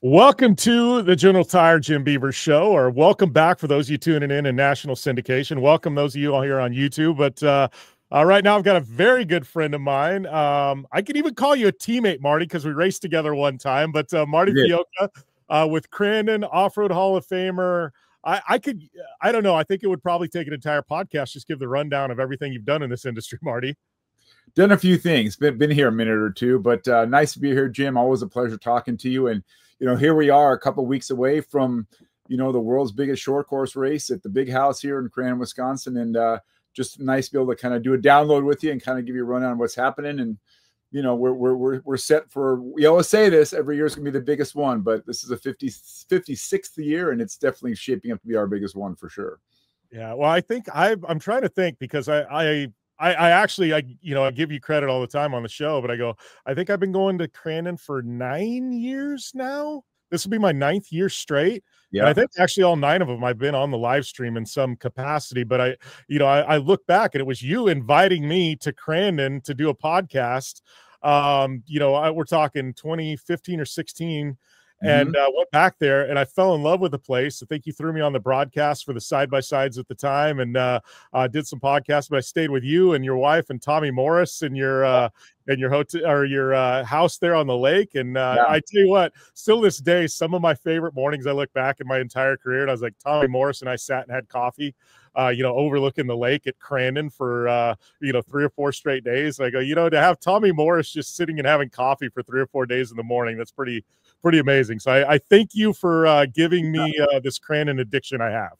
Welcome to the General Tire Jim Beaver Show, or welcome back for those of you tuning in national syndication. Welcome those of you all here on YouTube. But right now I've got a very good friend of mine. I could even call you a teammate, Marty, because we raced together one time. But Marty Fiolka with Crandon, Off-Road Hall of Famer. I don't know. I think it would probably take an entire podcast. Just give the rundown of everything you've done in this industry, Marty. Done a few things, been here a minute or two, but nice to be here, Jim. Always a pleasure talking to you. And, here we are a couple of weeks away from, the world's biggest short course race at the Big House here in Crandon, Wisconsin. And just nice to be able to kind of do a download with you and kind of give you a rundown on what's happening. And, we're set for, we always say this, every year is going to be the biggest one, but this is a 56th year, and it's definitely shaping up to be our biggest one for sure. Yeah. Well, I think I'm trying to think, because I actually, I give you credit all the time on the show, but I think I've been going to Crandon for 9 years now. This will be my 9th year straight. Yeah. And I think actually all 9 of them I've been on the live stream in some capacity, but I look back and it was you inviting me to Crandon to do a podcast. We're talking 2015 or 16. And went back there and I fell in love with the place. I think you threw me on the broadcast for the side-by-sides at the time, and did some podcasts, but I stayed with you and your wife and Tommy Morris in your hotel or your house there on the lake. And I tell you what, still this day, some of my favorite mornings I look back in my entire career, and I was like, Tommy Morris and I sat and had coffee, overlooking the lake at Crandon for 3 or 4 straight days. And I go, to have Tommy Morris just sitting and having coffee for 3 or 4 days in the morning, that's pretty amazing. So I thank you for giving me this Crandon addiction I have.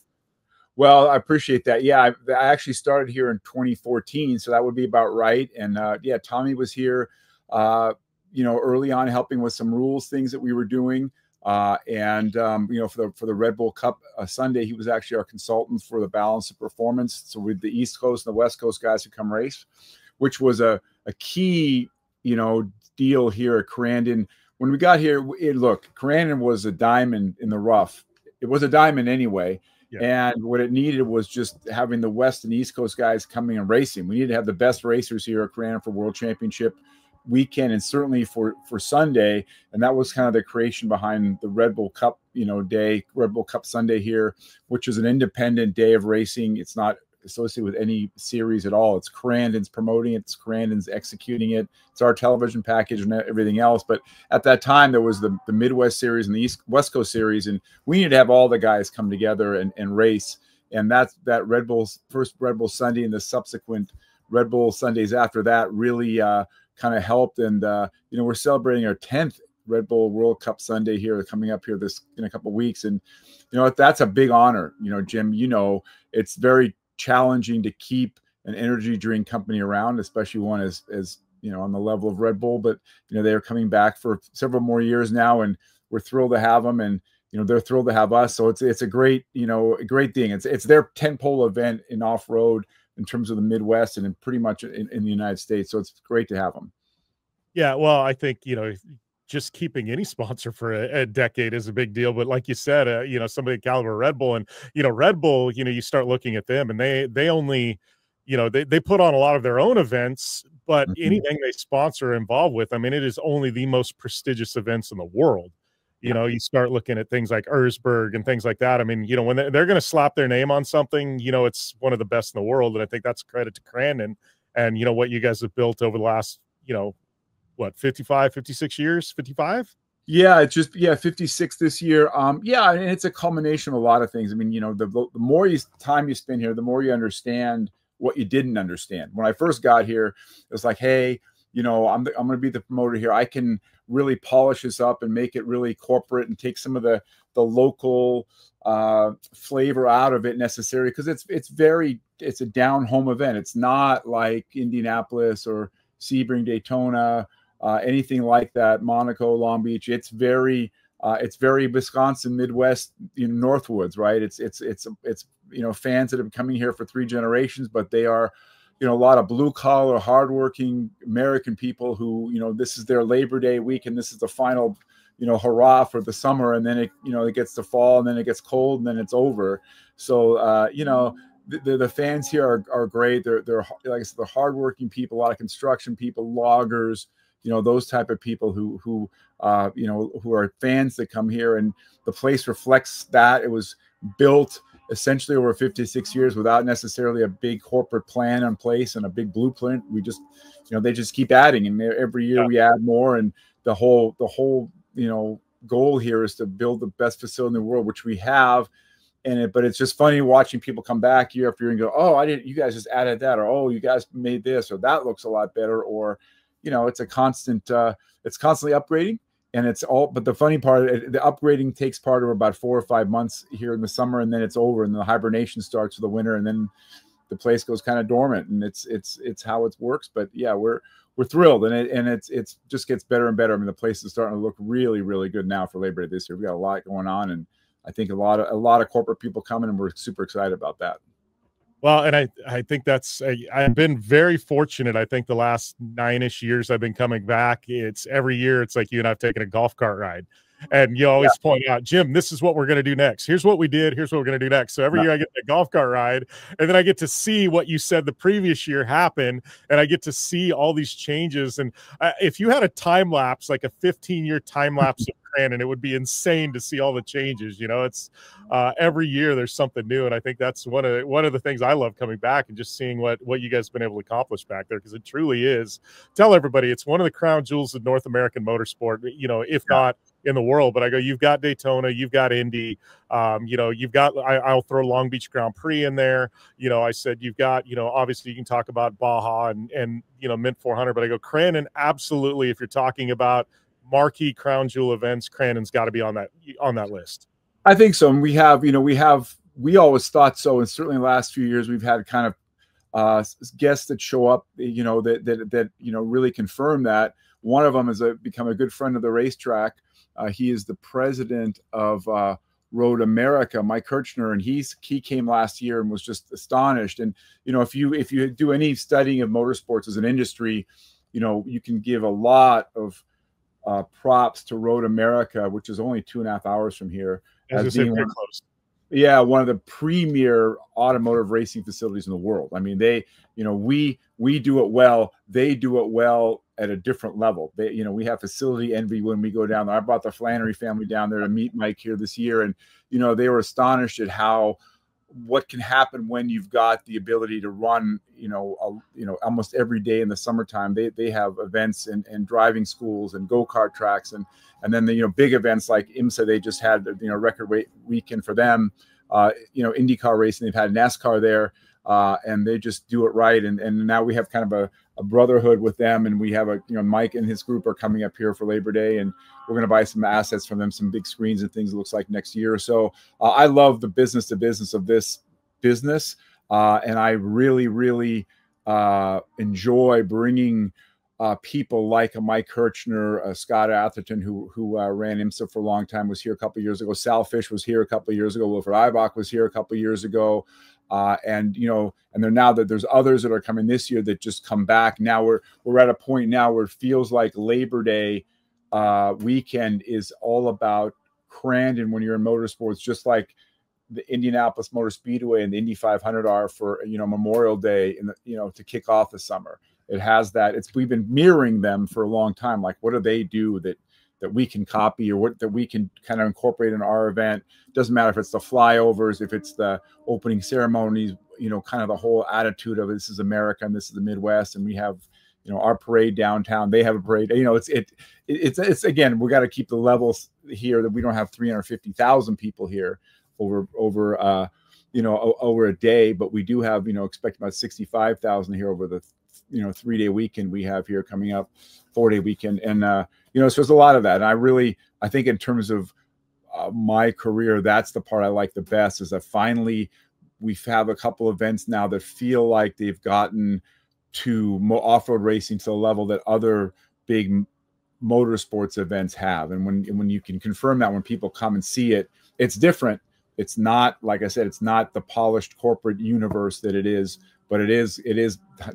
Well, I appreciate that. Yeah, I actually started here in 2014, so that would be about right. And Tommy was here, early on, helping with some rules things that we were doing. For the Red Bull Cup Sunday, he was actually our consultant for the balance of performance. So with the East Coast and the West Coast guys who come race, which was a key, deal here at Crandon. When we got here, Crandon was a diamond in the rough. It was a diamond anyway. Yeah. And what it needed was just having the West and East Coast guys coming and racing. We needed to have the best racers here at Crandon for World Championship weekend, and certainly for Sunday. And that was kind of the creation behind the Red Bull Cup, day, Red Bull Cup Sunday here, which is an independent day of racing. It's not associated with any series at all. It's Crandon's promoting it. It's Crandon's executing it. It's our television package and everything else. But at that time, there was the Midwest series and the West Coast series, and we needed to have all the guys come together and race. And that Red Bull's first Red Bull Sunday and the subsequent Red Bull Sundays after that really kind of helped. And we're celebrating our 10th Red Bull World Cup Sunday here coming up here in a couple of weeks. And that's a big honor. Jim, it's very challenging to keep an energy drink company around, especially one as on the level of Red Bull. But they're coming back for several more years now, and we're thrilled to have them, and they're thrilled to have us. So it's a great a great thing. It's their tentpole event in off-road in terms of the Midwest and pretty much in the United States. So it's great to have them. Yeah, well, I think just keeping any sponsor for a decade is a big deal. But like you said, somebody caliber Red Bull, and Red Bull, you start looking at them, and they only, they put on a lot of their own events, but anything they sponsor or involved with, I mean, it is only the most prestigious events in the world. You start looking at things like Erzberg and things like that. I mean, when they're going to slap their name on something, it's one of the best in the world. And I think that's credit to Crandon and, what you guys have built over the last, 55, 56 years, 55? Yeah, it's just 56 this year. And it's a culmination of a lot of things. I mean, the more time you spend here, the more you understand what you didn't understand. When I first got here, it was like, hey, I'm going to be the promoter here. I can really polish this up and make it really corporate and take some of the local flavor out of it necessary, because it's a down home event. It's not like Indianapolis or Sebring, Daytona, anything like that, Monaco, Long Beach. It's very Wisconsin, Midwest, Northwoods, right? It's fans that have been coming here for 3 generations, but they are, a lot of blue collar, hardworking American people who, this is their Labor Day week, and this is the final, hurrah for the summer. And then it gets to fall, and then it gets cold, and then it's over. So, the fans here are great. They're like I said, they're hardworking people, a lot of construction people, loggers, you know, those type of people who you know, who are fans that come here, and the place reflects that. It was built essentially over 56 years without necessarily a big corporate plan in place and a big blueprint. We just, you know, they just keep adding, and every year we add more. And the whole, you know, goal here is to build the best facility in the world, which we have. But it's just funny watching people come back year after year and go, oh, you guys just added that, or, oh, you guys made this, or that looks a lot better. Or, you know, it's a constant, it's constantly upgrading. And it's all, but the funny part, the upgrading takes part of about 4 or 5 months here in the summer, and then it's over, and the hibernation starts for the winter, and then the place goes kind of dormant, and it's how it works. But yeah, we're thrilled, and it's just gets better and better. I mean, the place is starting to look really, really good now for Labor Day this year. We got a lot going on, and I think a lot of corporate people coming, and we're super excited about that. Well, and I think that's, I've been very fortunate. I think the last 9-ish years I've been coming back, it's every year, it's like you and I've taken a golf cart ride. And you always point out, Jim, this is what we're going to do next. Here's what we did. Here's what we're going to do next. So every year I get the golf cart ride, and then I get to see what you said the previous year happen, and I get to see all these changes. And if you had a time lapse, like a 15-year time lapse of Crandon, it would be insane to see all the changes. You know, it's every year there's something new, and I think that's one of the things I love coming back and just seeing what you guys have been able to accomplish back there, because it truly is. Tell everybody, it's one of the crown jewels of North American motorsport. You know, if not in the world. But I go, you've got Daytona, you've got Indy, you know, you've got, I'll throw Long Beach Grand Prix in there. You know, I said, you've got, you know, obviously you can talk about Baja and you know, Mint 400, but I go, Crandon, absolutely. If you're talking about marquee crown jewel events, Crandon's got to be on that list. I think so. And we have, you know, we always thought so. And certainly in the last few years, we've had kind of guests that show up, you know, that you know, really confirm that. One of them has become a good friend of the racetrack. He is the president of Road America, Mike Kirchner, and he came last year and was just astonished. And you know, if you do any studying of motorsports as an industry, you know, you can give a lot of props to Road America, which is only 2.5 hours from here, as being close. Yeah, one of the premier automotive racing facilities in the world. I mean, they, you know, we do it well. They do it well at a different level. They, you know, we have facility envy when we go down there. I brought the Flannery family down there to meet Mike here this year, and you know, they were astonished at what can happen when you've got the ability to run, you know, almost every day in the summertime. They have events and driving schools and go-kart tracks, and then the, you know, big events like IMSA. They just had, you know, record weekend for them. You know, IndyCar racing, they've had NASCAR there, and they just do it right. And now we have kind of a brotherhood with them, and we have you know, Mike and his group are coming up here for Labor Day, and we're going to buy some assets from them, some big screens and things, it looks like next year or so. I love the business to business of this business, and I really, really enjoy bringing people like a Mike Kirchner, Scott Atherton, who ran IMSA for a long time, was here a couple of years ago. Sal Fish was here a couple of years ago. Wilfred Eibach was here a couple of years ago. And you know, and now that there's others that are coming this year that just come back. Now we're at a point now where it feels like Labor Day weekend is all about Crandon when you're in motorsports, just like the Indianapolis Motor Speedway and the Indy 500 are for, you know, Memorial Day, in the, you know, to kick off the summer. It has that. We've been mirroring them for a long time. Like, what do they do that we can copy, or that we can kind of incorporate in our event? Doesn't matter if it's the flyovers, if it's the opening ceremonies, you know, kind of the whole attitude of this is America and this is the Midwest, and we have, you know, our parade downtown. They have a parade. You know, it's again, we got to keep the levels here that we don't have 350,000 people here over you know, over a day, but we do have, you know, expect about 65,000 here over the, you know, 3-day weekend we have here coming up, 4-day weekend. And you know, so there's a lot of that. And I think in terms of my career, that's the part I like the best, is that finally we have a couple events now that feel like they've gotten to off-road racing to the level that other big motorsports events have. And when you can confirm that, when people come and see it, it's different. It's not, like I said, it's not the polished corporate universe that it is, but it is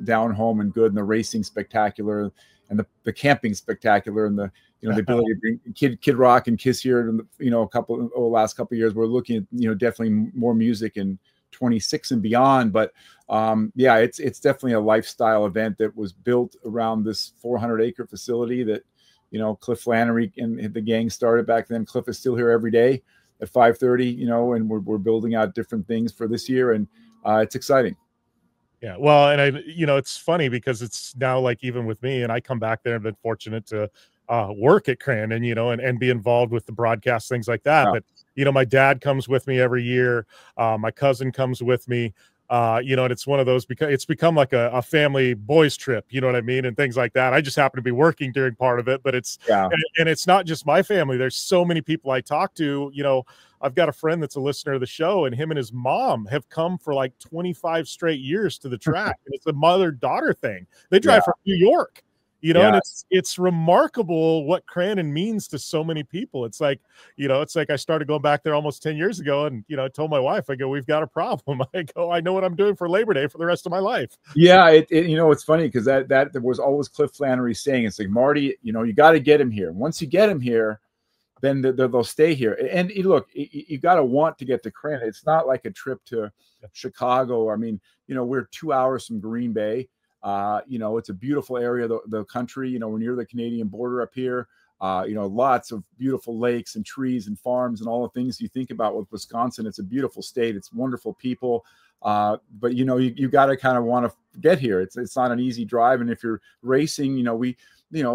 down home and good, and the racing spectacular, and the camping spectacular, and the, you know, the ability to bring Kid Rock and Kiss here, and you know, last couple of years we're looking at, you know, definitely more music and 26 and beyond. But yeah, it's definitely a lifestyle event that was built around this 400-acre facility that, you know, Cliff Flannery and the gang started back then. Cliff is still here every day at 5:30, you know, and we're building out different things for this year, and it's exciting. Yeah, well, and I, you know, it's funny because it's now like even with me, and I come back there and been fortunate to work at Crandon, you know, and be involved with the broadcast, things like that. Yeah. But you know, my dad comes with me every year. My cousin comes with me. You know, and it's one of those, because it's become like a family boys trip, you know what I mean, and things like that. I just happen to be working during part of it, but it's and it's not just my family. There's so many people I talk to. You know, I've got a friend that's a listener of the show, and him and his mom have come for like 25 straight years to the track. And it's a mother-daughter thing. They drive from New York, you know, and it's remarkable what Crandon means to so many people. It's like, you know, it's like I started going back there almost 10 years ago, and, you know, I told my wife, I go, we've got a problem. I go, I know what I'm doing for Labor Day for the rest of my life. Yeah, you know, it's funny because that was always Cliff Flannery saying, it's like, Marty, you know, you got to get him here. Once you get him here, then they'll stay here. And look, you got to want to get to Crandon. It's not like a trip to Chicago. I mean, you know, we're 2 hours from Green Bay. You know, it's a beautiful area, the country. You know, we're near the Canadian border up here. You know, lots of beautiful lakes and trees and farms and all the things you think about with Wisconsin. It's a beautiful state. It's wonderful people. But, you know, you got to kind of want to get here. It's not an easy drive. And if you're racing, you know,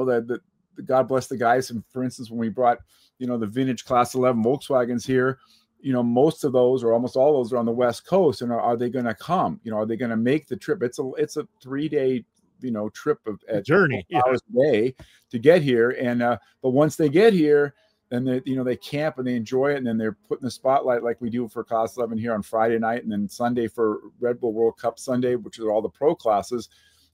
the God bless the guys. And for instance, when we brought, you know, the vintage Class 11 Volkswagens here, you know, most of those or almost all those are on the West Coast. And are they going to come? You know, are they going to make the trip? It's a 3-day, you know, trip of a journey, hours a day to get here. And but once they get here, then they, you know, they camp and they enjoy it, and then they're put in the spotlight like we do for Class 11 here on Friday night, and then Sunday for Red Bull World Cup Sunday, which are all the pro classes.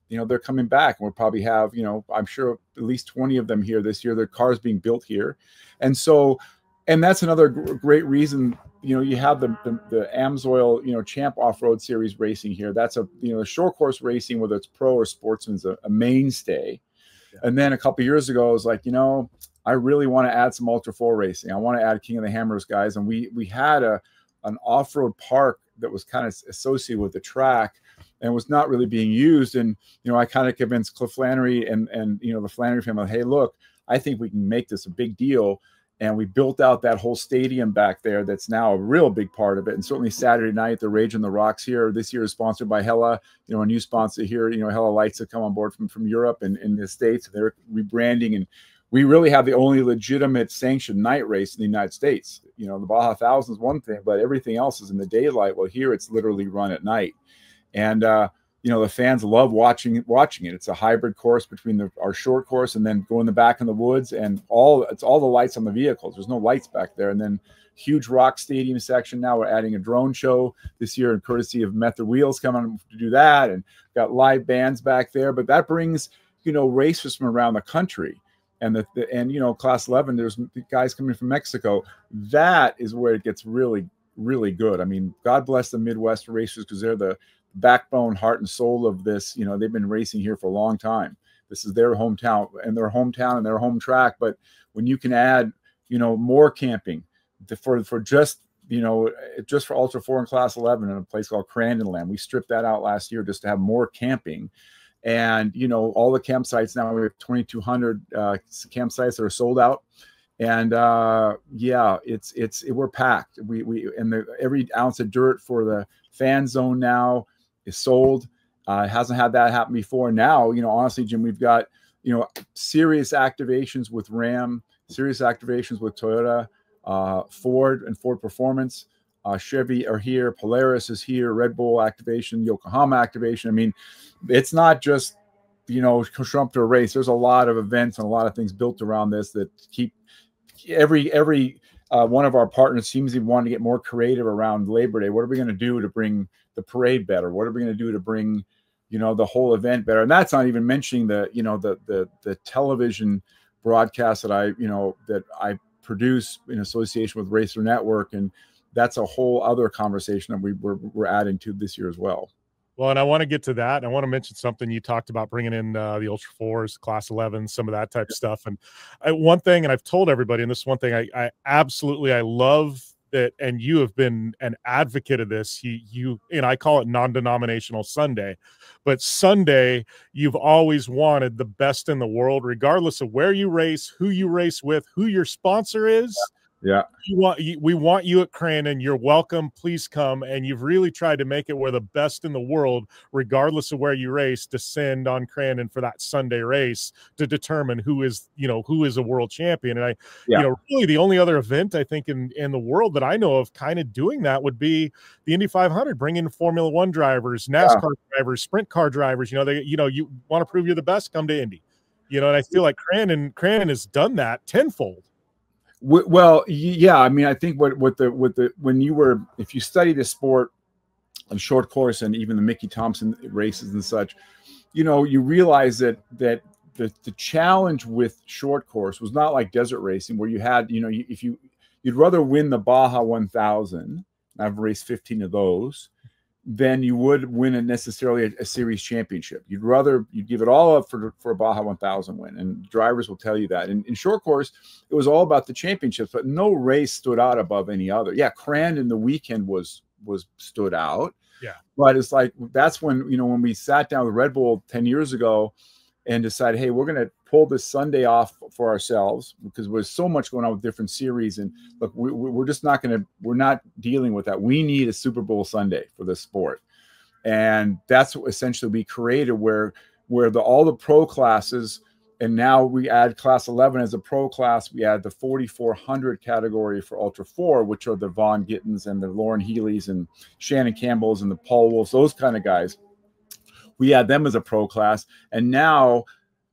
You know, they're coming back, and we'll probably have, you know, I'm sure at least 20 of them here this year. Their cars being built here, and so, and that's another great reason. You know, you have the Amsoil, you know, Champ Off-Road Series racing here. That's a, you know, the short course racing, whether it's pro or sportsman, is a mainstay. Yeah. And then a couple of years ago, I was like, you know, I really want to add some Ultra 4 racing. I want to add King of the Hammers guys, and we had an off-road park that was kind of associated with the track and was not really being used. And, you know, I kind of convinced Cliff Flannery and you know, the Flannery family, hey, look, I think we can make this a big deal. And we built out that whole stadium back there. That's now a real big part of it. And certainly Saturday night, the Rage on the Rocks here this year is sponsored by Hella, you know, a new sponsor here. You know, Hella Lights have come on board from Europe and in the States. They're rebranding, and we really have the only legitimate sanctioned night race in the United States. You know, the Baja 1000 is one thing, but everything else is in the daylight. Well, here it's literally run at night. And, you know, the fans love watching it. It's a hybrid course between our short course and then go in the back in the woods, and it's all the lights on the vehicles. There's no lights back there. And then huge rock stadium section. Now we're adding a drone show this year, and courtesy of Method Wheels coming to do that, and got live bands back there. But that brings, you know, racers from around the country. And and you know, Class 11, there's guys coming from Mexico. That is where it gets really, really good. I mean, God bless the Midwest racers, because they're the backbone, heart, and soul of this. You know, they've been racing here for a long time. This is their hometown and their home track. But when you can add, you know, more camping for just, you know, just for Ultra 4 and Class 11 in a place called Crandon Land, we stripped that out last year just to have more camping. And, you know, all the campsites now, we have 2,200 campsites that are sold out. And yeah, we're packed. Every ounce of dirt for the fan zone now is sold. It hasn't had that happen before. Now, you know, honestly, Jim, we've got, you know, serious activations with Ram, serious activations with Toyota, Ford and Ford Performance. Chevy are here, Polaris is here, Red Bull activation, Yokohama activation. I mean, it's not just, you know, show up to a race. There's a lot of events and a lot of things built around this that keep every one of our partners seems to want to get more creative around Labor Day. What are we going to do to bring the parade better? What are we going to do to bring, you know, the whole event better? And that's not even mentioning the, you know, the television broadcast that I produce in association with Racer Network, and that's a whole other conversation that we're adding to this year as well. Well, and I want to get to that. And I want to mention something you talked about, bringing in the Ultra 4s, Class 11, some of that type of stuff. And one thing, and I've told everybody, and this is one thing I absolutely love that, and you have been an advocate of this. You and I call it non-denominational Sunday, but Sunday, you've always wanted the best in the world, regardless of where you race, who you race with, who your sponsor is. Yeah. We want you at Crandon. You're welcome. Please come. And you've really tried to make it where the best in the world, regardless of where you race, descend on Crandon for that Sunday race to determine who is a world champion. And really the only other event I think in the world that I know of kind of doing that would be the Indy 500, bringing Formula One drivers, NASCAR drivers, sprint car drivers. You want to prove you're the best, come to Indy. And I feel like Crandon has done that tenfold. Well, yeah. I mean, I think if you study the sport and short course and even the Mickey Thompson races and such, you realize that the challenge with short course was not like desert racing where you had, you'd rather win the Baja 1000. I've raced 15 of those. Than you would win necessarily a series championship. You'd give it all up for a Baja 1000 win, and drivers will tell you that. In short course, it was all about the championships, but no race stood out above any other. Yeah, Crandon the weekend was stood out. Yeah, but it's like that's when when we sat down with Red Bull 10 years ago and decided, hey, we're going to pull this Sunday off for ourselves because there's so much going on with different series. And look, we're just not we're not dealing with that. We need a Super Bowl Sunday for this sport. And that's what essentially we created where all the pro classes, and now we add class 11 as a pro class. We add the 4,400 category for Ultra 4, which are the Vaughn Gittins and the Lauren Healy's and Shannon Campbell's and the Paul Wolfs, those kind of guys. We add them as a pro class, and now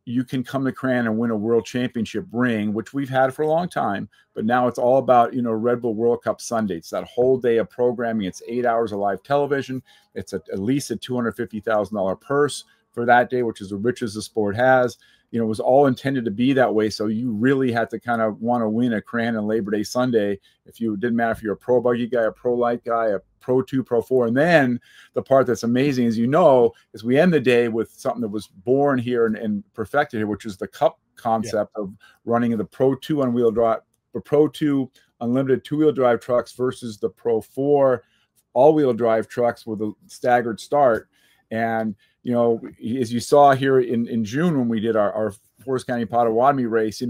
you can come to Crandon and win a world championship ring, which we've had for a long time. But now it's all about, Red Bull World Cup Sunday. It's that whole day of programming. It's 8 hours of live television. It's at least a $250,000 purse for that day, which is the richest the sport has. It was all intended to be that way. So you really had to kind of want to win a Crandon Labor Day Sunday. It didn't matter if you're a pro buggy guy, a pro light guy, a Pro 2, Pro 4. And then the part that's amazing, as is we end the day with something that was born here and perfected here, which is the Cup concept of running the Pro 2 on-wheel drive, the Pro 2 unlimited two-wheel drive trucks versus the Pro 4 all-wheel drive trucks with a staggered start. And as you saw here in June when we did our Forest County Potawatomi race,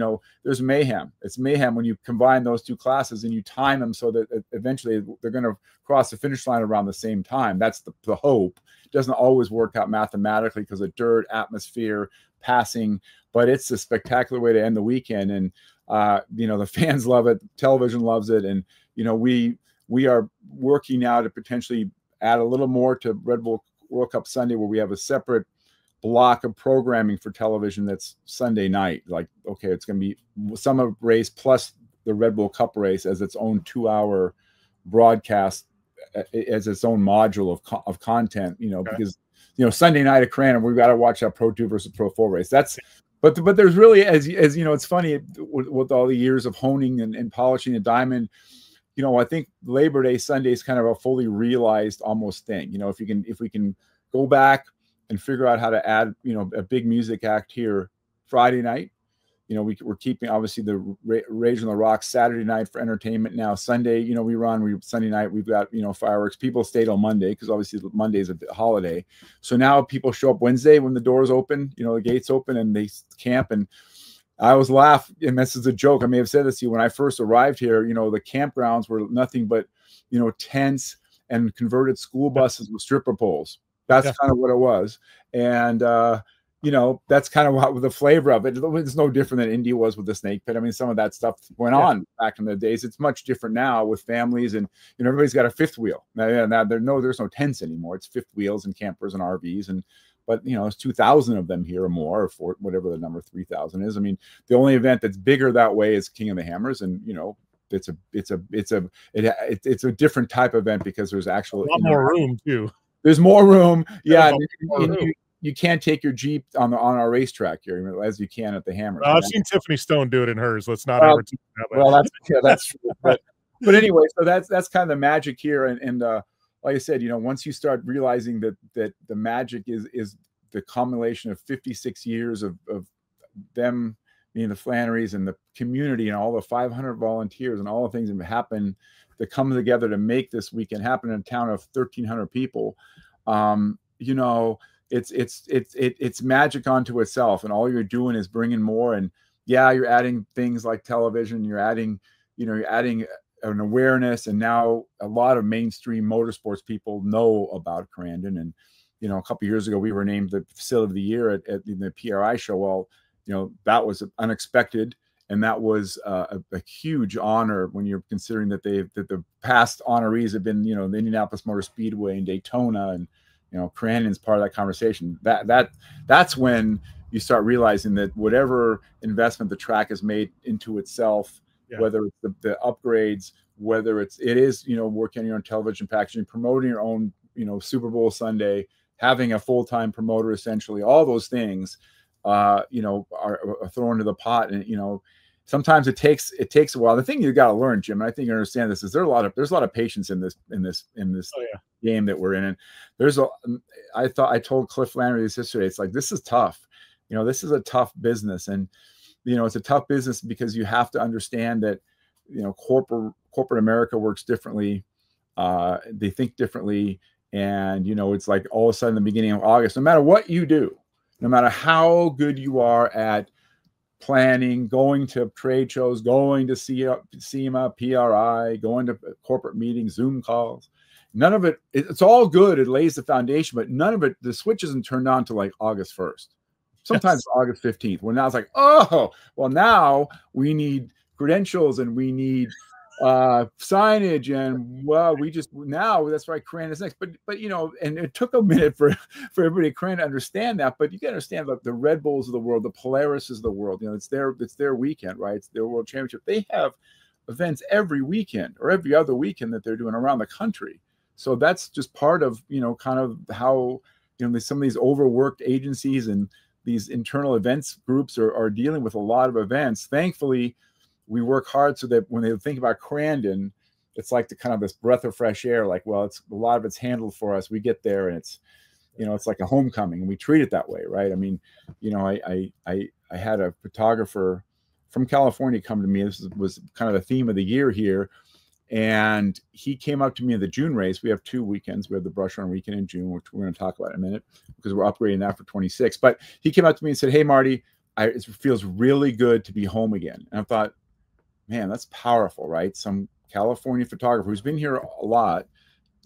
there's mayhem. It's mayhem when you combine those two classes and you time them so that eventually they're going to cross the finish line around the same time. That's the hope. It doesn't always work out mathematically because of dirt, atmosphere, passing, but it's a spectacular way to end the weekend. And the fans love it, television loves it, and we are working now to potentially add a little more to Red Bull World Cup Sunday, where we have a separate block of programming for television that's Sunday night. Like, okay, it's going to be summer race plus the Red Bull Cup race as its own 2-hour broadcast, as its own module of content. Because Sunday night at Crandon, we've got to watch that Pro 2 versus Pro 4 race. But there's really, as it's funny with all the years of honing and polishing the diamond. I think Labor Day Sunday is kind of a fully realized almost thing. If we can go back and figure out how to add, a big music act here Friday night. We're keeping obviously the Rage on the Rocks Saturday night for entertainment. Now Sunday, Sunday night we've got fireworks. People stayed on Monday because obviously Monday is a holiday. So now people show up Wednesday when the doors open, the gates open, and they camp. And I always laugh, and this is a joke. I may have said this to you when I first arrived here. The campgrounds were nothing but, tents and converted school buses with stripper poles. That's kind of what it was. And, that's kind of what the flavor of it. It's no different than Indy was with the snake pit. I mean, some of that stuff went on back in the days. It's much different now with families, and everybody's got a fifth wheel. Now there's no tents anymore. It's fifth wheels and campers and RVs, but there's 2,000 of them here or more, or whatever the number 3,000 is. I mean, the only event that's bigger that way is King of the Hammers, and it's a different type of event because there's actual a lot more room too. There's more room, yeah. You can't take your Jeep on our racetrack here as you can at the Hammers. I've seen Tiffany Stone do it in hers. Let's not ever do that. Well, that's true. But anyway, so that's kind of the magic here, and like I said, once you start realizing that the magic is the culmination of 56 years of them being the Flannerys and the community and all the 500 volunteers and all the things that have happened that come together to make this weekend happen in a town of 1,300 people. You know, it's magic unto itself, and all you're doing is bringing more. And yeah, you're adding things like television, you're adding an awareness, and now a lot of mainstream motorsports people know about Crandon. And you know, a couple of years ago, we were named the Facility of the Year at the PRI show. Well, you know, that was unexpected, and that was a huge honor when you're considering that the past honorees have been, you know, the Indianapolis Motor Speedway and Daytona, and you know, Crandon's part of that conversation. That's when you start realizing that whatever investment the track has made into itself, whether it's the upgrades, whether it is, you know, working on your own television packaging, promoting your own, you know, Super Bowl Sunday, having a full-time promoter, essentially, all those things, you know, are thrown into the pot. And, you know, sometimes it takes a while. The thing you got to learn, Jim, and I think you understand this, is there's a lot of patience in this game that we're in. And I told Cliff Landry this yesterday, it's like, this is tough. You know, this is a tough business. And, you know, it's a tough business because you have to understand that, you know, corporate America works differently. They think differently. And, you know, it's like all of a sudden, the beginning of August, no matter what you do, no matter how good you are at planning, going to trade shows, going to SEMA, PRI, going to corporate meetings, Zoom calls, none of it, it's all good. It lays the foundation, but none of it, the switch isn't turned on to like August 1st. Sometimes August 15th, when now it's like, oh, well, now we need credentials and we need signage, and well, now that's why Crandon is next. But you know, and it took a minute for everybody at Crandon to understand that. But you can understand, like, the Red Bulls of the world, the Polarises of the world, you know, it's their weekend, right? It's their world championship. They have events every weekend or every other weekend that they're doing around the country. So that's just part of, you know, kind of how, you know, some of these overworked agencies and these internal events groups are dealing with a lot of events. Thankfully, we work hard so that when they think about Crandon, it's like the kind of this breath of fresh air. Like, well, it's a lot of it's handled for us. We get there and it's, you know, it's like a homecoming, and we treat it that way, right? I mean, you know, I had a photographer from California come to me. This was kind of the theme of the year here, and he came up to me in the June race. We have 2 weekends. We have the Brush Run weekend in June, which we're going to talk about in a minute because we're upgrading that for 26. But he came up to me and said, "Hey, Marty, it feels really good to be home again." And I thought, man, that's powerful, right? Some California photographer who's been here a lot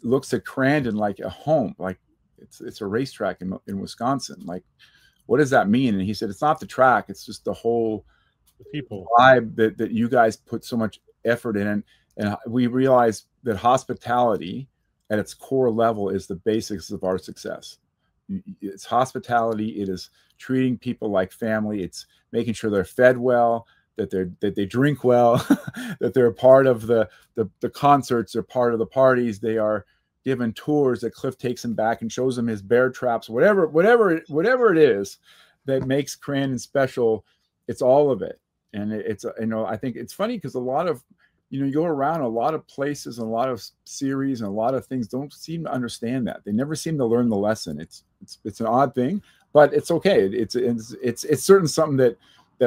looks at Crandon like a home, like it's a racetrack in Wisconsin. Like, what does that mean? And he said, it's not the track, it's just the whole people vibe that you guys put so much effort in. And we realize that hospitality at its core level is the basics of our success. It's hospitality. It is treating people like family. It's making sure they're fed well, that they drink well, that they're a part of the concerts, they're part of the parties, they are given tours, that Cliff takes them back and shows them his bear traps, whatever it is that makes Crandon special. It's all of it. And it's, you know, I think it's funny because a lot of, you know, you go around a lot of places and a lot of series and a lot of things don't seem to understand that. They never seem to learn the lesson. It's an odd thing, but it's okay. It's certainly something that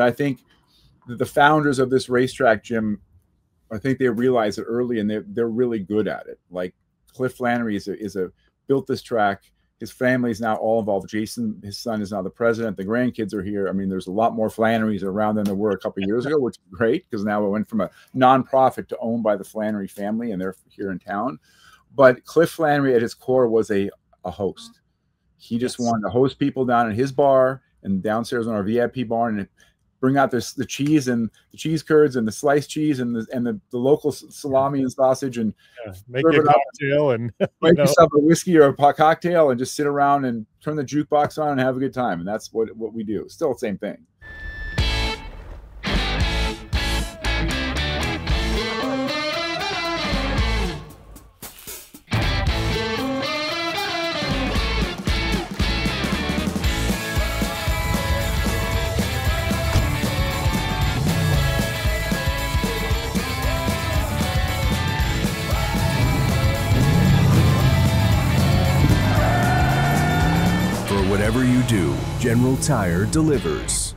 I think the founders of this racetrack, Jim, I think they realize it early, and they're really good at it. Like Cliff Landry built this track. His family is now all involved. Jason, his son, is now the president. The grandkids are here. I mean, there's a lot more Flannerys around than there were a couple of years ago, which is great because now it went from a nonprofit to owned by the Flannery family, and they're here in town. But Cliff Flannery at his core was a host. He just wanted to host people down at his bar and downstairs in our VIP barn, and bring out the cheese and the cheese curds and the sliced cheese and the local salami and sausage, and make a cocktail and make yourself a whiskey or a cocktail and just sit around and turn the jukebox on and have a good time. And that's what we do. Still the same thing. Whatever you do, General Tire delivers.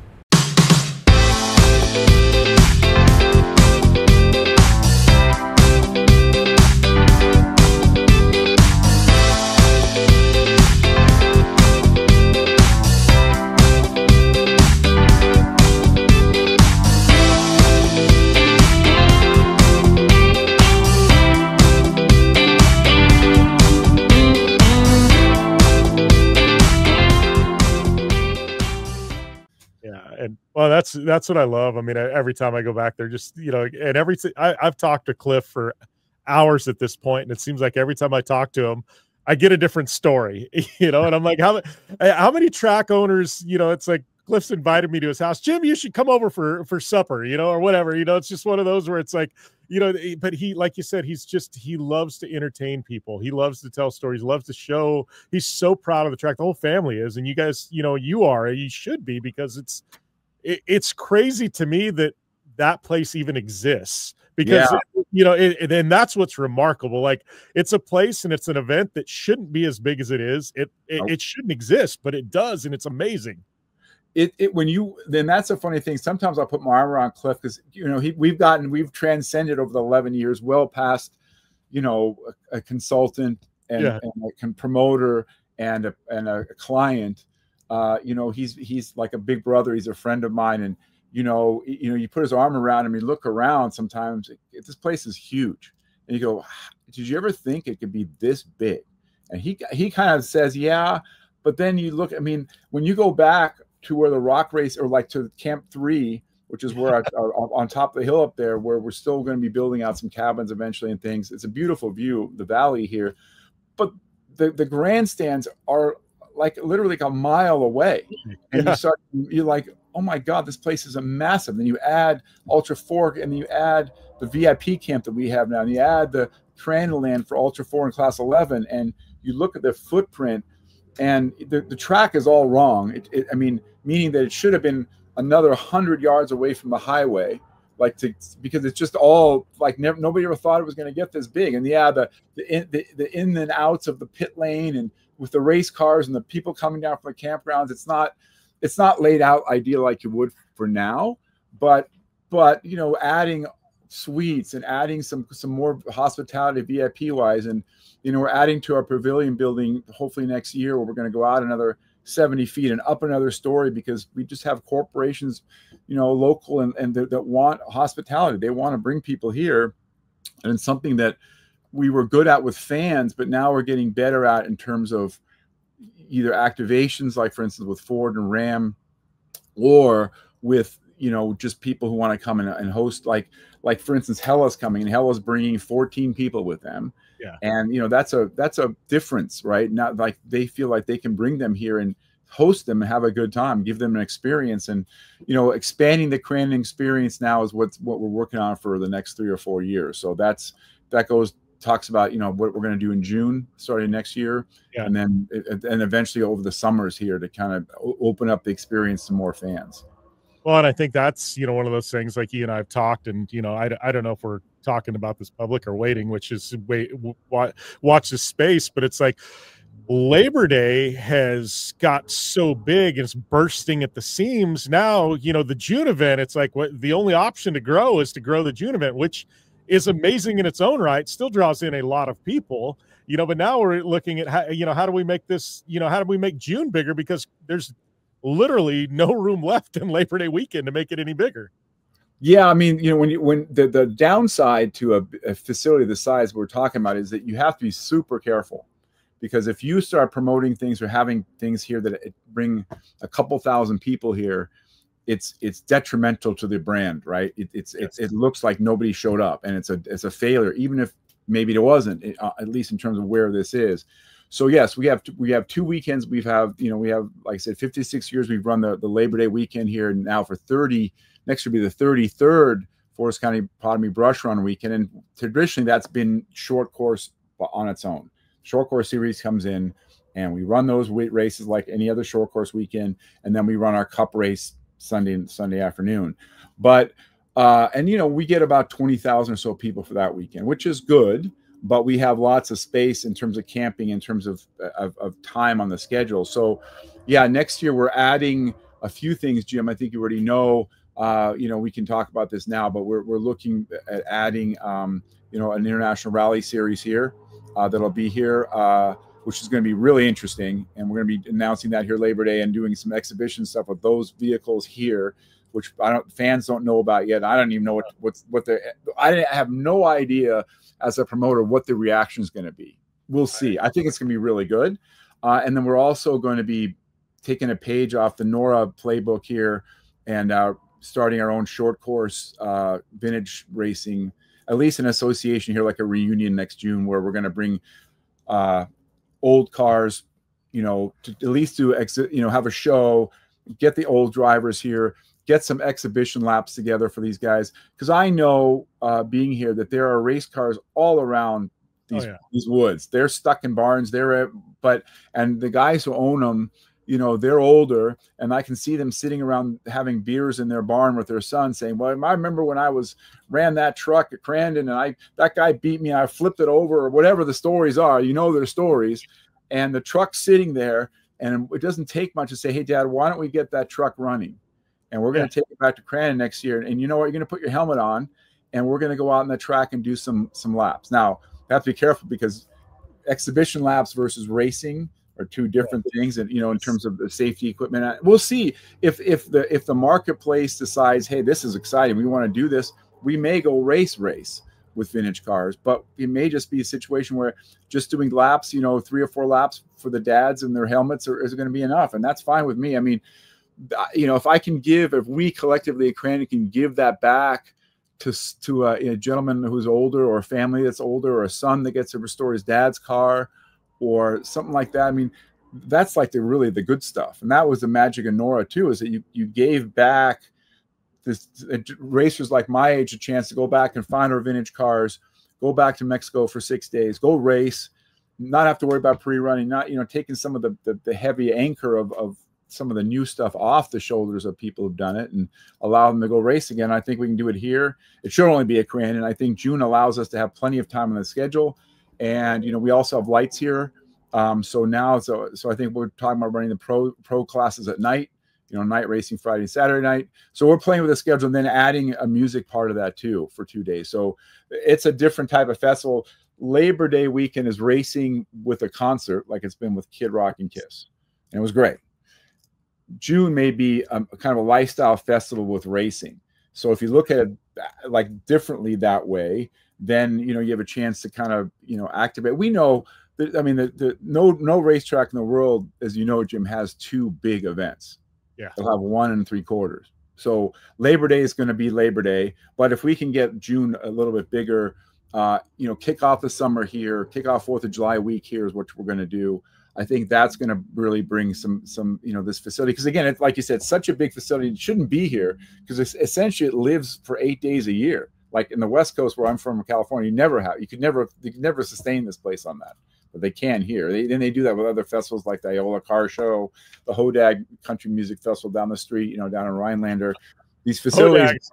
And well, that's what I love. I mean, every time I go back there, just, you know, and I've talked to Cliff for hours at this point, and it seems like every time I talk to him, I get a different story, you know. And I'm like, how many track owners, you know, it's like Cliff's invited me to his house. Jim, you should come over for supper, you know, or whatever. You know, it's just one of those where it's like, you know, but he, like you said, he loves to entertain people. He loves to tell stories, loves to show. He's so proud of the track. The whole family is, and you guys, you know, you should be, because it's crazy to me that place even exists, because you know, and that's what's remarkable. Like, it's a place and it's an event that shouldn't be as big as it is. It shouldn't exist, but it does, and it's amazing. Then that's a funny thing. Sometimes I'll put my arm around Cliff, because, you know, we've transcended over the 11 years, well past, you know, a consultant and a promoter and a client. You know, he's like a big brother. He's a friend of mine, and you know, you put his arm around him. You look around. Sometimes this place is huge, and you go, "Did you ever think it could be this big?" And he kind of says, "Yeah," but then you look. I mean, when you go back to where the rock race, or like to Camp 3, which is where on top of the hill up there, where we're still going to be building out some cabins eventually and things. It's a beautiful view, the valley here, but the grandstands are like literally like a mile away, and you're like, oh my God, this place is a massive. Then you add Ultra Fork, and then you add the VIP camp that we have now, and you add the Crandon land for Ultra 4 and Class 11, and you look at the footprint, and the track is all wrong. I mean, meaning that it should have been another 100 yards away from the highway, because it's just all like nobody ever thought it was going to get this big. And the in and outs of the pit lane, and with the race cars and the people coming down from the campgrounds, it's not laid out ideal like you would for now, but you know, adding suites and adding some more hospitality VIP wise, and you know, we're adding to our pavilion building hopefully next year, where we're going to go out another 70 feet and up another story, because we just have corporations, you know, local and that want hospitality. They want to bring people here, and it's something that we were good at with fans, but now we're getting better at in terms of either activations, like for instance with Ford and Ram, or with, you know, just people who want to come and host, like for instance, Hella's coming, and Hella's bringing 14 people with them. Yeah. And, you know, that's a difference, right? Not like they feel like they can bring them here and host them and have a good time, give them an experience. And, you know, expanding the Crandon experience now is what we're working on for the next 3 or 4 years. So talks about, you know, what we're going to do in June starting next year. Yeah. And then and eventually over the summers here to kind of open up the experience to more fans. Well, and I think that's, you know, one of those things, like you and I have talked, and, you know, I don't know if we're talking about this public or waiting, which is watch this space, but it's like Labor Day has got so big and it's bursting at the seams. Now, you know, the June event, it's like the only option to grow is to grow the June event, which is amazing in its own right, still draws in a lot of people, you know, but now we're looking at how do we make this, you know, how do we make June bigger, because there's literally no room left in Labor Day weekend to make it any bigger. Yeah, I mean, you know, when the downside to a facility the size we're talking about is that you have to be super careful, because if you start promoting things or having things here that bring a couple thousand people here, it's detrimental to the brand, right? It looks like nobody showed up, and it's a failure, even if maybe it wasn't, at least in terms of where this is. So yes, we have 2 weekends. We have, like I said, 56 years. We've run the Labor Day weekend here, and now for 30. Next will be the 33rd Forest County Potawatomi Brush Run weekend, and traditionally that's been short course on its own. Short course series comes in, and we run those races like any other short course weekend, and then we run our Cup race Sunday afternoon. But and you know, we get about 20,000 or so people for that weekend, which is good. But we have lots of space in terms of camping, in terms of time on the schedule. So, yeah, next year we're adding a few things, Jim. I think you already know. You know, we can talk about this now, but we're looking at adding, you know, an international rally series here that'll be here, which is going to be really interesting. And we're going to be announcing that here Labor Day and doing some exhibition stuff with those vehicles here, which fans don't know about yet. I don't even know I have no idea as a promoter what the reaction is going to be. We'll see. I think it's going to be really good. And then we're also going to be taking a page off the NORA playbook here and starting our own short course vintage racing, at least an association here, like a reunion next June, where we're going to bring old cars, to at least do have a show, get the old drivers here, get some exhibition laps together for these guys. Because I know being here that there are race cars all around these woods. They're stuck in barns. And the guys who own them, they're older, and I can see them sitting around having beers in their barn with their son saying, well, I remember when I ran that truck at Crandon and that guy beat me and I flipped it over, or whatever the stories are, their stories. And the truck's sitting there, and it doesn't take much to say, hey, Dad, why don't we get that truck running? And we're going to take it back to Crandon next year. And you know what? You're going to put your helmet on, and we're going to go out on the track and do some laps. Now, you have to be careful, because exhibition laps versus racing are two different things. And, in terms of the safety equipment, we'll see if the marketplace decides, hey, this is exciting, we want to do this, we may go race with vintage cars. But it may just be a situation where just doing laps, 3 or 4 laps for the dads and their helmets is going to be enough. And that's fine with me. I mean, if we collectively at Crandon can give that back to a gentleman who's older, or a family that's older, or a son that gets to restore his dad's car, or something like that. I mean, that's like really the good stuff. And that was the magic of Nora too, is that you gave back racers like my age a chance to go back and find our vintage cars, go back to Mexico for 6 days, go race, not have to worry about pre-running, not, taking some of the heavy anchor of some of the new stuff off the shoulders of people who've done it, and allow them to go race again. I think we can do it here. It should only be at Crandon. I think June allows us to have plenty of time on the schedule. And, we also have lights here. So I think we're talking about running the pro classes at night, night racing Friday and Saturday night. So we're playing with the schedule, and then adding a music part of that too for 2 days. So it's a different type of festival. Labor Day weekend is racing with a concert, like it's been with Kid Rock and Kiss. And it was great. June may be a kind of a lifestyle festival with racing. So if you look at it like differently that way, then, you have a chance to kind of, activate. We know that, I mean, no racetrack in the world, as you know, Jim, has 2 big events. Yeah. They'll have 1 3/4. So Labor Day is going to be Labor Day. But if we can get June a little bit bigger, kick off the summer here, kick off 4th of July week here is what we're going to do. I think that's going to really bring some, this facility. Because again, it's like you said, such a big facility. It shouldn't be here, because essentially it lives for 8 days a year. Like in the West Coast, where I'm from, California, you could never sustain this place on that, but they can here. They do that with other festivals like the Iola Car Show, the Hodag Country Music Festival down the street, down in Rhinelander. These facilities,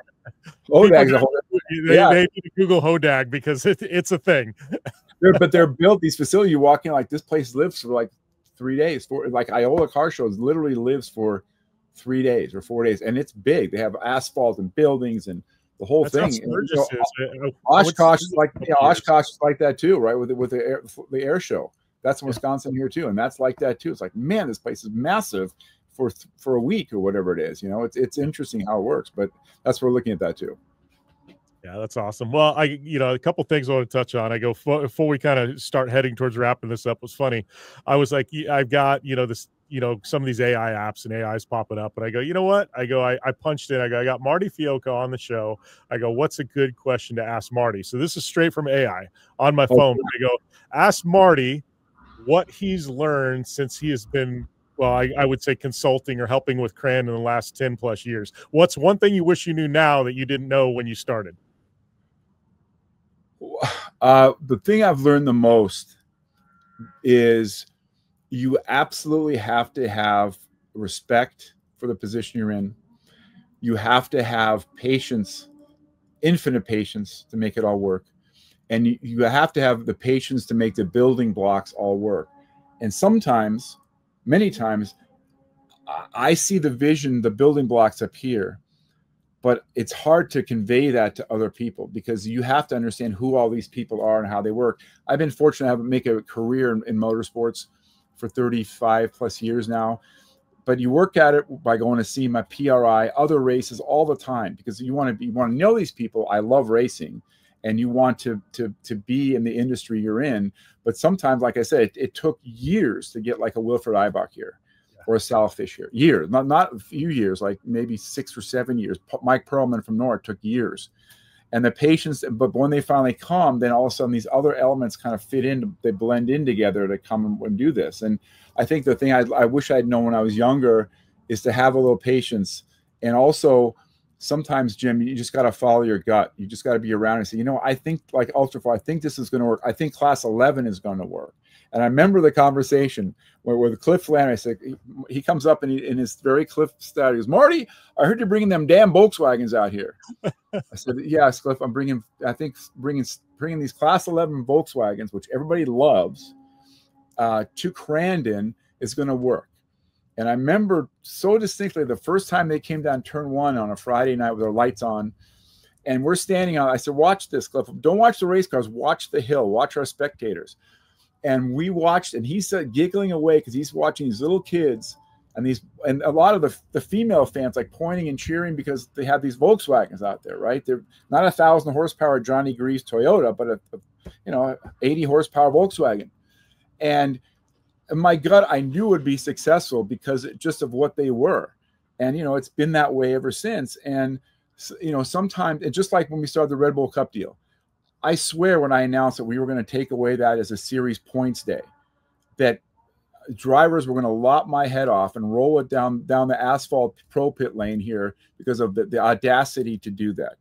Hodag's a whole, they need to Google Hodag, because it's a thing. They're built, these facilities, you walk in, like, this place lives for like 3 days. Like Iola Car Shows literally lives for 3 days or 4 days, and it's big. They have asphalt and buildings and the whole thing. Oshkosh is like Oshkosh is like that too, right? With the air show. That's in Wisconsin here too, and that's like that too. It's like, man, this place is massive for a week or whatever it is. It's interesting how it works, but that's we're looking at that too. Yeah, that's awesome. Well, a couple things I want to touch on. I go before we kind of start heading towards wrapping this up. It was funny. I was like, I've got this. Some of these AI apps and AIs popping up, and I go, you know what? I punched in. I got Marty Fiolka on the show. I go, what's a good question to ask Marty? So this is straight from AI on my phone. I go, ask Marty what he's learned since he has been, well, I would say consulting or helping with Crandon in the last 10 plus years. What's one thing you wish you knew now that you didn't know when you started? The thing I've learned the most is you absolutely have to have respect for the position you're in. You have to have patience, infinite patience, to make it all work. And you have to have the patience to make the building blocks all work. And sometimes, many times, I see the vision, the building blocks up here, but it's hard to convey that to other people, because you have to understand who all these people are and how they work. I've been fortunate to make a career in motorsports for 35 plus years now, but you work at it by going to SEMA, PRI, other races all the time, because you want to know these people. I love racing, and you want to be in the industry you're in. But sometimes, like I said, it took years to get like a Wilfred Eibach here. or a Saltfish here. Years, not a few years, like maybe 6 or 7 years. Mike Perlman from Nord took years. And the patience, but when they finally come, then all of a sudden these other elements kind of fit in, they blend in together to come and do this. And I think the thing I wish I'd known when I was younger is to have a little patience. And also sometimes, Jim, you just got to follow your gut. You just got to be around and say, you know, I think like Ultra4, I think this is going to work. I think Class 11 is going to work. And I remember the conversation where the Cliff Landry, I said, he comes up and in his very Cliff style, he goes, Marty, I heard you're bringing them damn Volkswagens out here. I said, yes, Cliff, I'm bringing these Class 11 Volkswagens, which everybody loves, to Crandon is going to work. And I remember so distinctly the first time they came down turn 1 on a Friday night with their lights on, and we're standing on, I said, watch this, Cliff. Don't watch the race cars, watch the hill, watch our spectators. And we watched, and he said, giggling away because he's watching these little kids and a lot of the female fans like pointing and cheering because they have these Volkswagens out there, right? They're not 1,000 horsepower Johnny Grease Toyota, but a 80 horsepower Volkswagen. And in my gut, I knew it would be successful because just of what they were. And, you know, it's been that way ever since. And, you know, sometimes, and just like when we started the Red Bull Cup deal, I swear when I announced that we were going to take away that as a series points day, that drivers were going to lop my head off and roll it down the asphalt pro pit lane here because of the audacity to do that.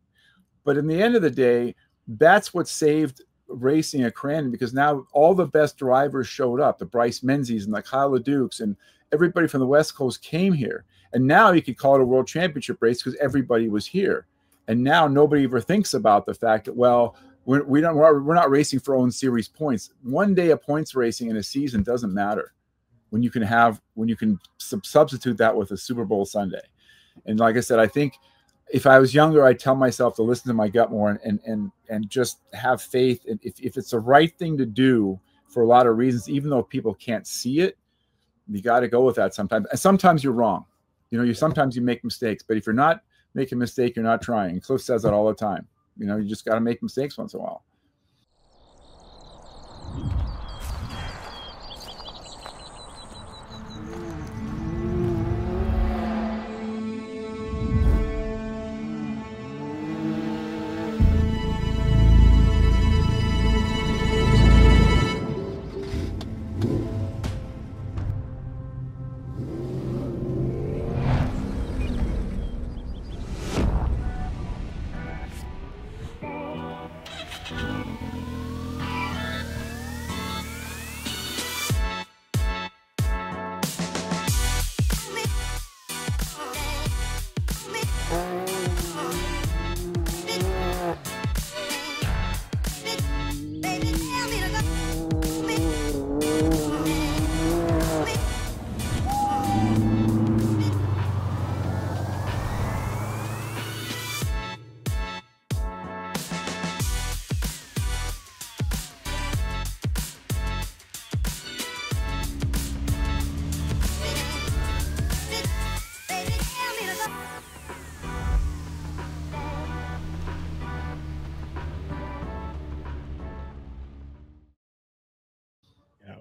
But in the end of the day, that's what saved racing at Crandon, because now all the best drivers showed up, the Bryce Menzies and the Kyle LeDukes and everybody from the West Coast came here. And now you could call it a world championship race because everybody was here. And now nobody ever thinks about the fact that, well, we're not racing for own series points. One day of points racing in a season doesn't matter when you can substitute that with a Super Bowl Sunday. And like I said, I think if I was younger, I'd tell myself to listen to my gut more and just have faith. And if it's the right thing to do for a lot of reasons, even though people can't see it, you got to go with that sometimes. And sometimes you're wrong. You know, sometimes you make mistakes, but if you're not making a mistake, you're not trying. Cliff says that all the time. You know, you just got to make mistakes once in a while.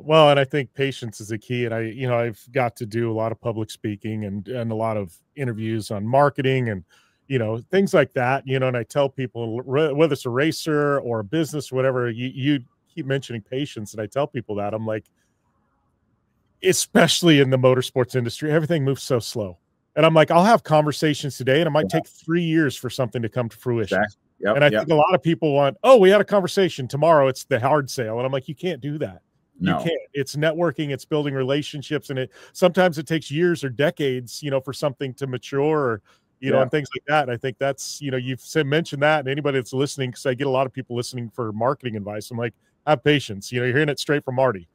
Well, and I think patience is a key. And I've got to do a lot of public speaking and a lot of interviews on marketing and, things like that, and I tell people, whether it's a racer or a business or whatever, you keep mentioning patience. And I tell people that I'm like, especially in the motorsports industry, everything moves so slow. And I'm like, I'll have conversations today and it might take 3 years for something to come to fruition. Exactly. Yep, and I think a lot of people want, we had a conversation tomorrow. It's the hard sale. And I'm like, you can't do that. No. You can't. It's networking, it's building relationships, and sometimes it takes years or decades, for something to mature, or, and things like that. And I think that's, you've mentioned that, and anybody that's listening, because I get a lot of people listening for marketing advice. I'm like, have patience. You're hearing it straight from Marty.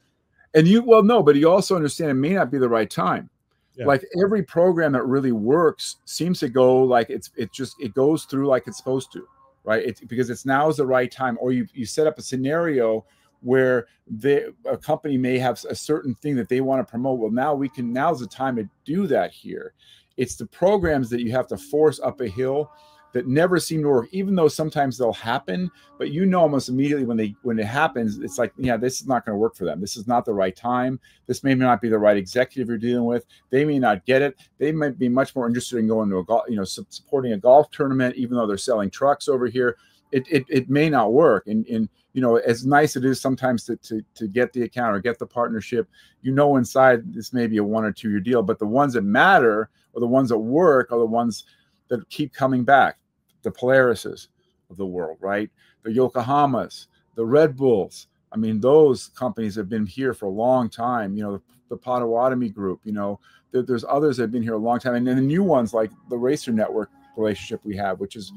And but you also understand it may not be the right time. Yeah. Like every program that really works seems to go like it goes through like it's supposed to, right? It's because it's now is the right time, or you set up a scenario where a company may have a certain thing that they want to promote. Well, now's the time to do that here. It's the programs that you have to force up a hill that never seem to work, even though sometimes they'll happen, but you know almost immediately when it happens, it's like, yeah, this is not going to work for them. This is not the right time. This may not be the right executive you're dealing with. They may not get it. They might be much more interested in going to a golf, supporting a golf tournament, even though they're selling trucks over here. It may not work. And as nice it is sometimes to get the account or get the partnership, inside this may be a 1 or 2 year deal, but the ones that matter or the ones that work are the ones that keep coming back. The Polarises of the world, right? The Yokohamas, the Red Bulls. I mean, those companies have been here for a long time. The Potawatomi Group, there's others that have been here a long time. And then the new ones like the Racer Network relationship we have, which is,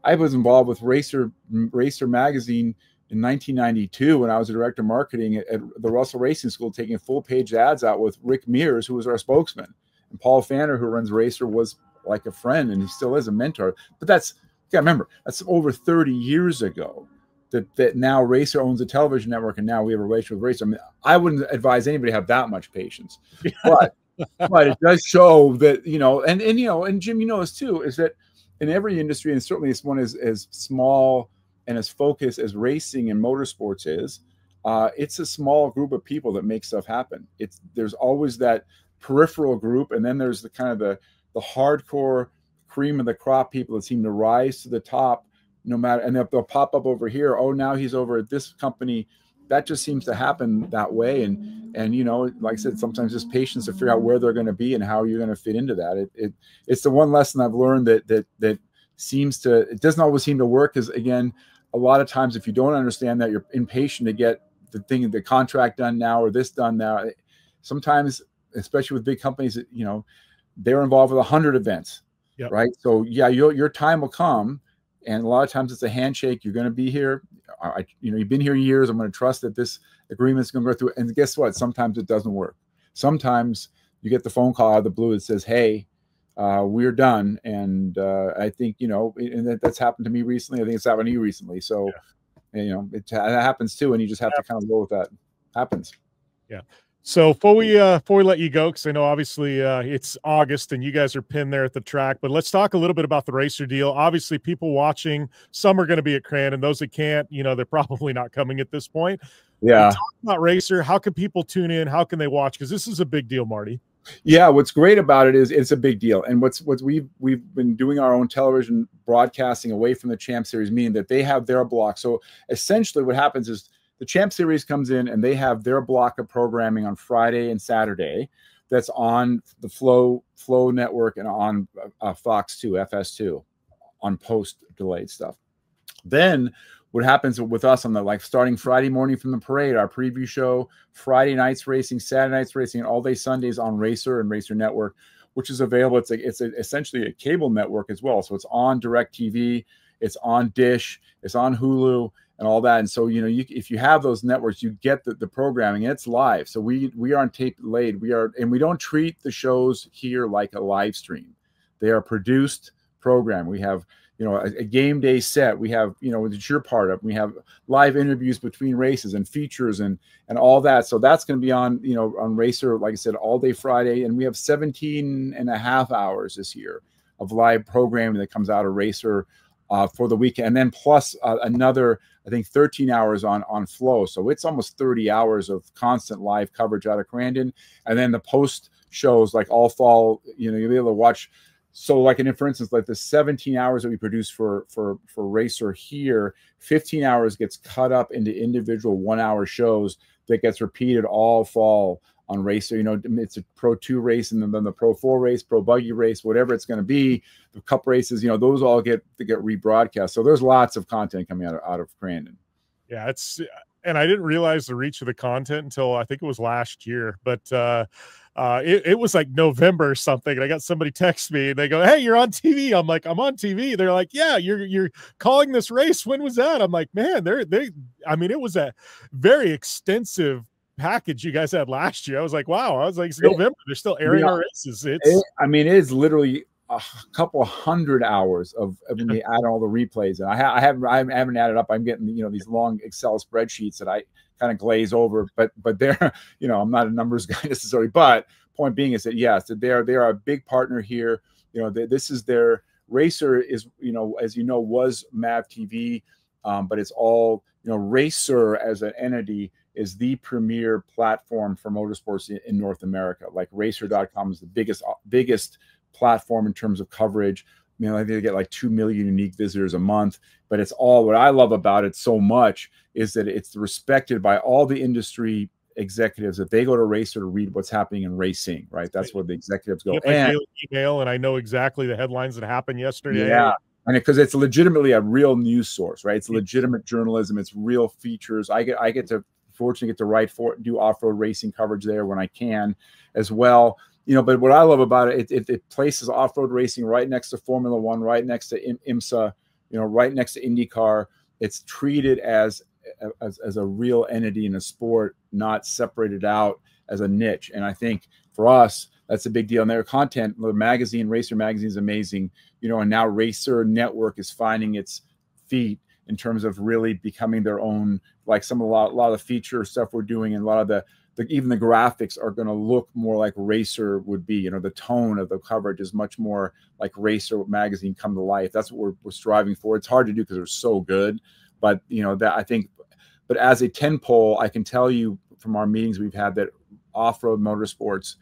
I was involved with Racer Magazine in 1992 when I was a director of marketing at the Russell Racing School, taking full page ads out with Rick Mears, who was our spokesman. And Paul Fanner, who runs Racer, was like a friend, and he still is a mentor. But you gotta remember, that's over 30 years ago that now Racer owns a television network, and now we have a relationship with Racer. I mean, I wouldn't advise anybody to have that much patience, but it does show that, and Jim, this too, is that in every industry, and certainly this one is as small and as focused as racing and motorsports is, it's a small group of people that make stuff happen. There's always that peripheral group, and then there's the kind of the hardcore cream of the crop people that seem to rise to the top no matter, and they'll pop up over here. Oh, now he's over at this company. That just seems to happen that way. And like I said, sometimes just patience to figure out where they're going to be and how you're going to fit into that. It's the one lesson I've learned that seems to, it doesn't always seem to work, because again, a lot of times if you don't understand that, you're impatient to get the contract done now or this done now. Sometimes, especially with big companies, they're involved with 100 events, yep. Right? So yeah, your time will come, and a lot of times it's a handshake. You're going to be here. You've been here years. I'm going to trust that this agreement is going to go through. And guess what? Sometimes it doesn't work. Sometimes you get the phone call out of the blue that says, "Hey, we're done." And I think and that's happened to me recently. I think it's happened to you recently. So yeah. It happens too, and you just have to kind of go with that. Happens. Yeah. So before we let you go, because I know obviously it's August and you guys are pinned there at the track, but let's talk a little bit about the Racer deal. Obviously, people watching, some are going to be at Crandon. Those that can't, they're probably not coming at this point. Yeah. Talk about Racer. How can people tune in? How can they watch? Because this is a big deal, Marty. Yeah, what's great about it is it's a big deal, and what we've been doing our own television broadcasting away from the Champ Series, meaning that they have their block. So essentially, what happens is, the Champ Series comes in and they have their block of programming on Friday and Saturday that's on the Flow network and on Fox 2, FS2, on post-delayed stuff. Then what happens with us on starting Friday morning from the parade, our preview show, Friday nights racing, Saturday nights racing, and all day Sundays on Racer and Racer Network, which is available. It's essentially a cable network as well. So it's on DirecTV, it's on Dish, it's on Hulu, and all that. And so, if you have those networks, you get the programming, and it's live. So we aren't tape delayed. And we don't treat the shows here like a live stream. They are produced program. We have, a game day set. We have, it's your part of, we have live interviews between races and features and all that. So that's going to be on, on Racer, like I said, all day Friday. And we have 17.5 hours this year of live programming that comes out of Racer for the weekend, and then plus another, I think, 13 hours on Flow. So it's almost 30 hours of constant live coverage out of Crandon. And then the post shows like all fall, you'll be able to watch. So like, for instance, like the 17 hours that we produce for Racer here, 15 hours gets cut up into individual 1 hour shows that gets repeated all fall on Racer. It's a Pro 2 race, and then the Pro 4 race, Pro Buggy race, whatever it's going to be, the Cup races, those all get rebroadcast. So there's lots of content coming out of Crandon. Yeah, and I didn't realize the reach of the content until I think it was last year, but it was like November or something, and I got somebody text me and they go, "Hey, you're on TV." I'm like, "I'm on TV." They're like, "Yeah, you're calling this race. When was that?" I'm like, "Man, it was a very extensive package you guys had last year." I was like, wow. I was like, it's November. They're still airing our races. It is literally a couple 100 hours of when you add all the replays. And I haven't added up. I'm getting, these long Excel spreadsheets that I kind of glaze over, but they're, I'm not a numbers guy necessarily, but point being is that, yes, they are a big partner here. This is their Racer is, you know, as you know, was Mav TV, but it's all, you know, Racer as an entity is the premier platform for motorsports in North America. Like racer.com is the biggest platform in terms of coverage. You know, I think they get like 2 million unique visitors a month, but it's all, what I love about it so much is that it's respected by all the industry executives. If they go to Racer to read what's happening in racing, right? That's where the executives go. And daily email, and I know exactly the headlines that happened yesterday. Yeah. And because it's legitimately a real news source, right? It's legitimate journalism. It's real features. I get to fortunately get to do off-road racing coverage there when I can as well. You know, but what I love about it, it places off-road racing right next to Formula One, right next to IMSA, you know, right next to IndyCar. It's treated as a real entity in a sport, not separated out as a niche. And I think for us, that's a big deal. And their content, the magazine, Racer Magazine, is amazing. You know, and now Racer Network is finding its feet in terms of really becoming their own, like a lot of the feature stuff we're doing, and a lot of even the graphics are going to look more like Racer would be. You know, the tone of the coverage is much more like Racer Magazine come to life. That's what we're striving for. It's hard to do because they're so good, but you know, that I think, but as a 10-pole, I can tell you from our meetings we've had that off-road motorsports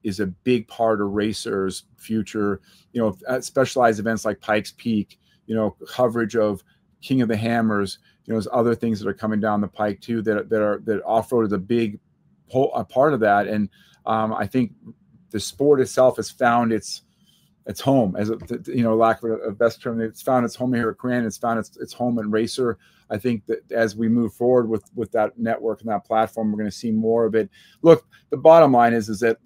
is a big part of Racer's future. You know, at specialized events like Pikes Peak, you know, coverage of King of the Hammers, you know, there's other things that are coming down the pike too that off-road is a big part of that. And I think the sport itself has found its home, as you know, lack of a best term. It's found its home here at Crandon. It's found its home in Racer. I think that as we move forward with that network and that platform, we're going to see more of it. Look, the bottom line is that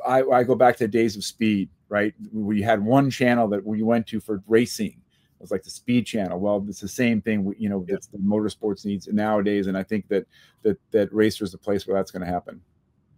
I go back to the days of speed, right? We had one channel that we went to for racing. It was like the Speed Channel. Well, it's the same thing, you know, that's the motorsports needs nowadays. And I think that Racer is the place where that's going to happen.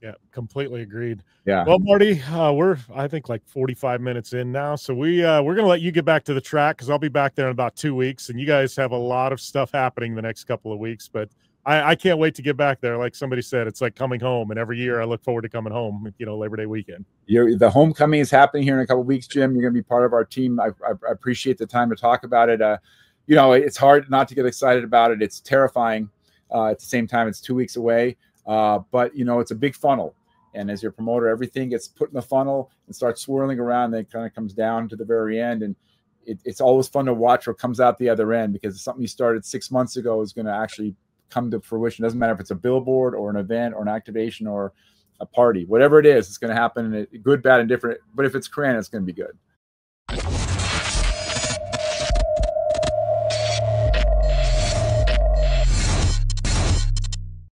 Yeah, completely agreed. Yeah. Well, Marty, we're I think like 45 minutes in now, so we're going to let you get back to the track because I'll be back there in about 2 weeks, and you guys have a lot of stuff happening the next couple of weeks. But I can't wait to get back there. Like somebody said, it's like coming home, and every year I look forward to coming home. You know, Labor Day weekend. The homecoming is happening here in a couple of weeks, Jim. You're going to be part of our team. I appreciate the time to talk about it. You know, it's hard not to get excited about it. It's terrifying. At the same time, it's 2 weeks away. But, you know, it's a big funnel. And as your promoter, everything gets put in the funnel and starts swirling around. Then it kind of comes down to the very end. And it's always fun to watch what comes out the other end, because it's something you started 6 months ago is going to actually come to fruition. It doesn't matter if it's a billboard or an event or an activation or a party. Whatever it is, it's going to happen. Good, bad, and different. But if it's Crandon, it's going to be good.